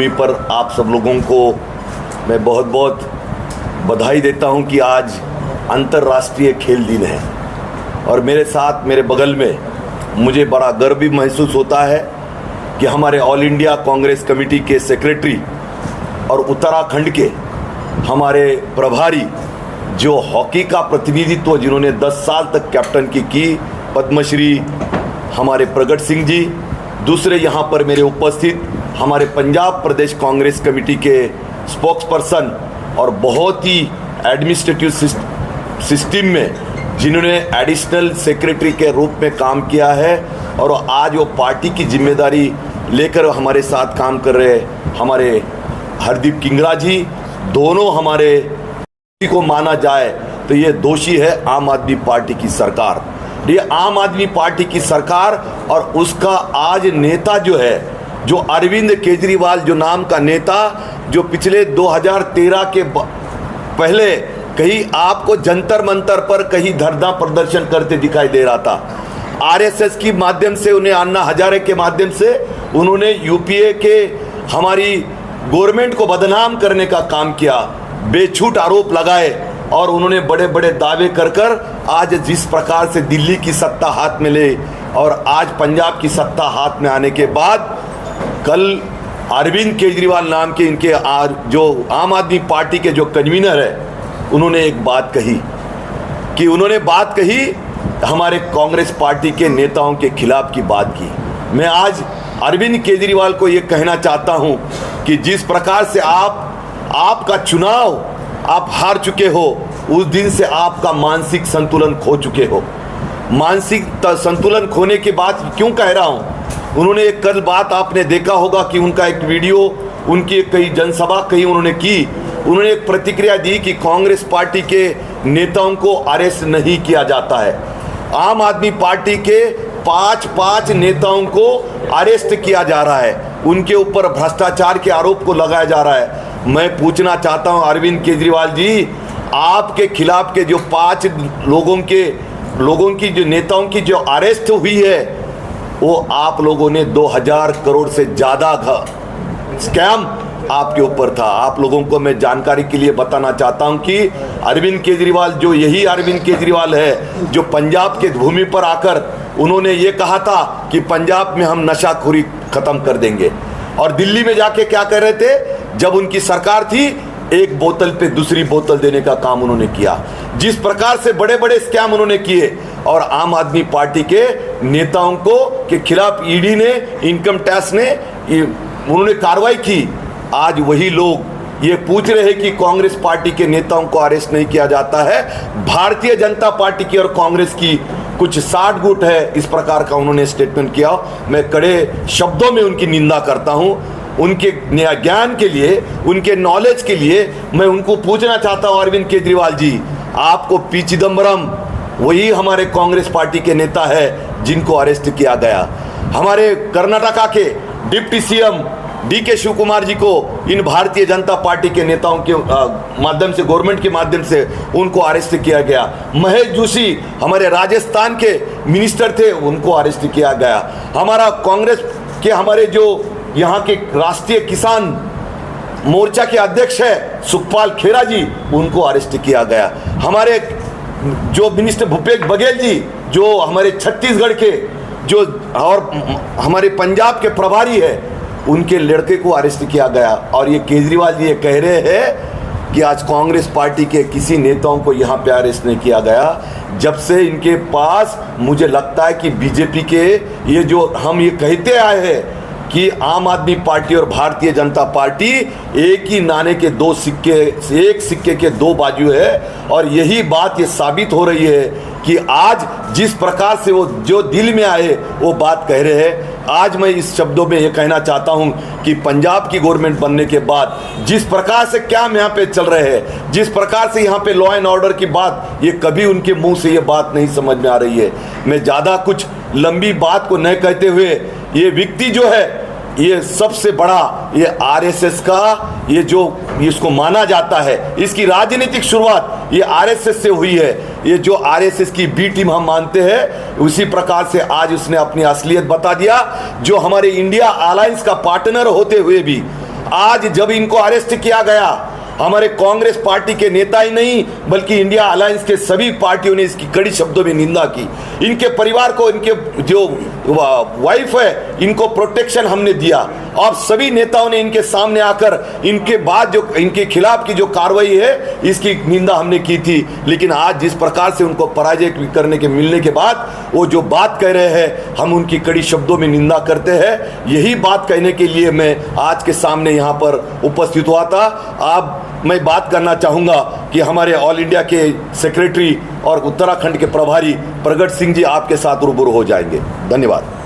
भूमि पर आप सब लोगों को मैं बहुत बहुत बधाई देता हूं कि आज अंतर्राष्ट्रीय खेल दिन है और मेरे साथ मेरे बगल में मुझे बड़ा गर्व भी महसूस होता है कि हमारे ऑल इंडिया कांग्रेस कमेटी के सेक्रेटरी और उत्तराखंड के हमारे प्रभारी जो हॉकी का प्रतिनिधित्व जिन्होंने 10 साल तक कैप्टन की पद्मश्री हमारे प्रगट सिंह जी, दूसरे यहाँ पर मेरे उपस्थित हमारे पंजाब प्रदेश कांग्रेस कमेटी के स्पोक्स पर्सन और बहुत ही एडमिनिस्ट्रेटिव सिस्टम में जिन्होंने एडिशनल सेक्रेटरी के रूप में काम किया है और आज वो पार्टी की जिम्मेदारी लेकर हमारे साथ काम कर रहे हमारे हरदीप किंगरा जी, दोनों हमारे को माना जाए तो ये दोषी है आम आदमी पार्टी की सरकार। ये आम आदमी पार्टी की सरकार और उसका आज नेता जो है, जो अरविंद केजरीवाल जो नाम का नेता, जो पिछले 2013 के पहले कहीं आपको जंतर मंतर पर कहीं धरना प्रदर्शन करते दिखाई दे रहा था। आरएसएस की माध्यम से उन्हें अन्ना हजारे के माध्यम से उन्होंने यूपीए के हमारी गवर्नमेंट को बदनाम करने का काम किया, बेछूट आरोप लगाए और उन्होंने बड़े बड़े दावे कर आज जिस प्रकार से दिल्ली की सत्ता हाथ में ले और आज पंजाब की सत्ता हाथ में आने के बाद कल अरविंद केजरीवाल नाम के इनके जो आम आदमी पार्टी के जो कन्वीनर है उन्होंने एक बात कही कि हमारे कांग्रेस पार्टी के नेताओं के खिलाफ की बात की। मैं आज अरविंद केजरीवाल को ये कहना चाहता हूँ कि जिस प्रकार से आपका चुनाव आप हार चुके हो, उस दिन से आपका मानसिक संतुलन खो चुके हो। मानसिक संतुलन खोने की बात क्यों कह रहा हूं? उन्होंने एक कल बात आपने देखा होगा कि उनका एक वीडियो, उनकी कई जनसभा कहीं उन्होंने की, उन्होंने एक प्रतिक्रिया दी कि कांग्रेस पार्टी के नेताओं को अरेस्ट नहीं किया जाता है। आम आदमी पार्टी के 5 नेताओं को अरेस्ट किया जा रहा है, उनके ऊपर भ्रष्टाचार के आरोप को लगाया जा रहा है। मैं पूछना चाहता हूं अरविंद केजरीवाल जी, आपके खिलाफ के जो 5 लोगों की जो नेताओं की जो अरेस्ट हुई है वो आप लोगों ने 2000 करोड़ से ज़्यादा स्कैम आपके ऊपर था। आप लोगों को मैं जानकारी के लिए बताना चाहता हूं कि अरविंद केजरीवाल जो यही अरविंद केजरीवाल है जो पंजाब के भूमि पर आकर उन्होंने ये कहा था कि पंजाब में हम नशाखोरी खत्म कर देंगे और दिल्ली में जाके क्या कर रहे थे जब उनकी सरकार थी, एक बोतल पे दूसरी बोतल देने का काम उन्होंने किया। जिस प्रकार से बड़े बड़े स्कैम उन्होंने किए और आम आदमी पार्टी के नेताओं को के खिलाफ ईडी ने, इनकम टैक्स ने उन्होंने कार्रवाई की। आज वही लोग ये पूछ रहे हैं कि कांग्रेस पार्टी के नेताओं को अरेस्ट नहीं किया जाता है। भारतीय जनता पार्टी की और कांग्रेस की कुछ साठ गुट है, इस प्रकार का उन्होंने स्टेटमेंट किया। मैं कड़े शब्दों में उनकी निंदा करता हूं। उनके ज्ञान के लिए, उनके नॉलेज के लिए मैं उनको पूछना चाहता हूं अरविंद केजरीवाल जी, आपको पी चिदम्बरम वही हमारे कांग्रेस पार्टी के नेता है जिनको अरेस्ट किया गया। हमारे कर्नाटका के deputy CM DK Shivakumar ji को इन भारतीय जनता पार्टी के नेताओं के माध्यम से, गवर्नमेंट के माध्यम से उनको अरेस्ट किया गया। महेश जोशी हमारे राजस्थान के मिनिस्टर थे, उनको अरेस्ट किया गया। हमारा कांग्रेस के हमारे जो यहाँ के राष्ट्रीय किसान मोर्चा के अध्यक्ष है सुखपाल खेरा जी, उनको अरेस्ट किया गया। हमारे जो मिनिस्टर भूपेश बघेल जी जो हमारे छत्तीसगढ़ के जो और हमारे पंजाब के प्रभारी है, उनके लड़के को अरेस्ट किया गया। और ये केजरीवाल जी ये कह रहे हैं कि आज कांग्रेस पार्टी के किसी नेताओं को यहाँ पे अरेस्ट नहीं किया गया। जब से इनके पास मुझे लगता है कि बीजेपी के ये जो हम ये कहते आए हैं कि आम आदमी पार्टी और भारतीय जनता पार्टी एक ही नाणे के दो सिक्के, एक सिक्के के दो बाजू है और यही बात ये साबित हो रही है कि आज जिस प्रकार से वो जो दिल में आए वो बात कह रहे हैं। आज मैं इस शब्दों में ये कहना चाहता हूं कि पंजाब की गवर्नमेंट बनने के बाद जिस प्रकार से क्या यहाँ पे चल रहे हैं, जिस प्रकार से यहाँ पे लॉ एंड ऑर्डर की बात, ये कभी उनके मुंह से ये बात नहीं समझ में आ रही है। मैं ज़्यादा कुछ लंबी बात को न कहते हुए, ये व्यक्ति जो है ये सबसे बड़ा ये आरएसएस का ये जो इसको माना जाता है, इसकी राजनीतिक शुरुआत ये आरएसएस से हुई है। ये जो आरएसएस की बी टीम हम मानते हैं, उसी प्रकार से आज उसने अपनी असलियत बता दिया। जो हमारे इंडिया अलायंस का पार्टनर होते हुए भी आज जब इनको अरेस्ट किया गया, हमारे कांग्रेस पार्टी के नेता ही नहीं बल्कि इंडिया अलायंस के सभी पार्टियों ने इसकी कड़ी शब्दों में निंदा की। इनके परिवार को, इनके जो वाइफ है, इनको प्रोटेक्शन हमने दिया और सभी नेताओं ने इनके सामने आकर इनके बाद जो इनके खिलाफ की जो कार्रवाई है इसकी निंदा हमने की थी। लेकिन आज जिस प्रकार से उनको पराजय करने के मिलने के बाद वो जो बात कह रहे हैं, हम उनकी कड़ी शब्दों में निंदा करते हैं। यही बात कहने के लिए मैं आज के सामने यहाँ पर उपस्थित हुआ था। अब मैं बात करना चाहूँगा कि हमारे ऑल इंडिया के सेक्रेटरी और उत्तराखंड के प्रभारी प्रगट सिंह जी आपके साथ रूबरू हो जाएंगे। धन्यवाद।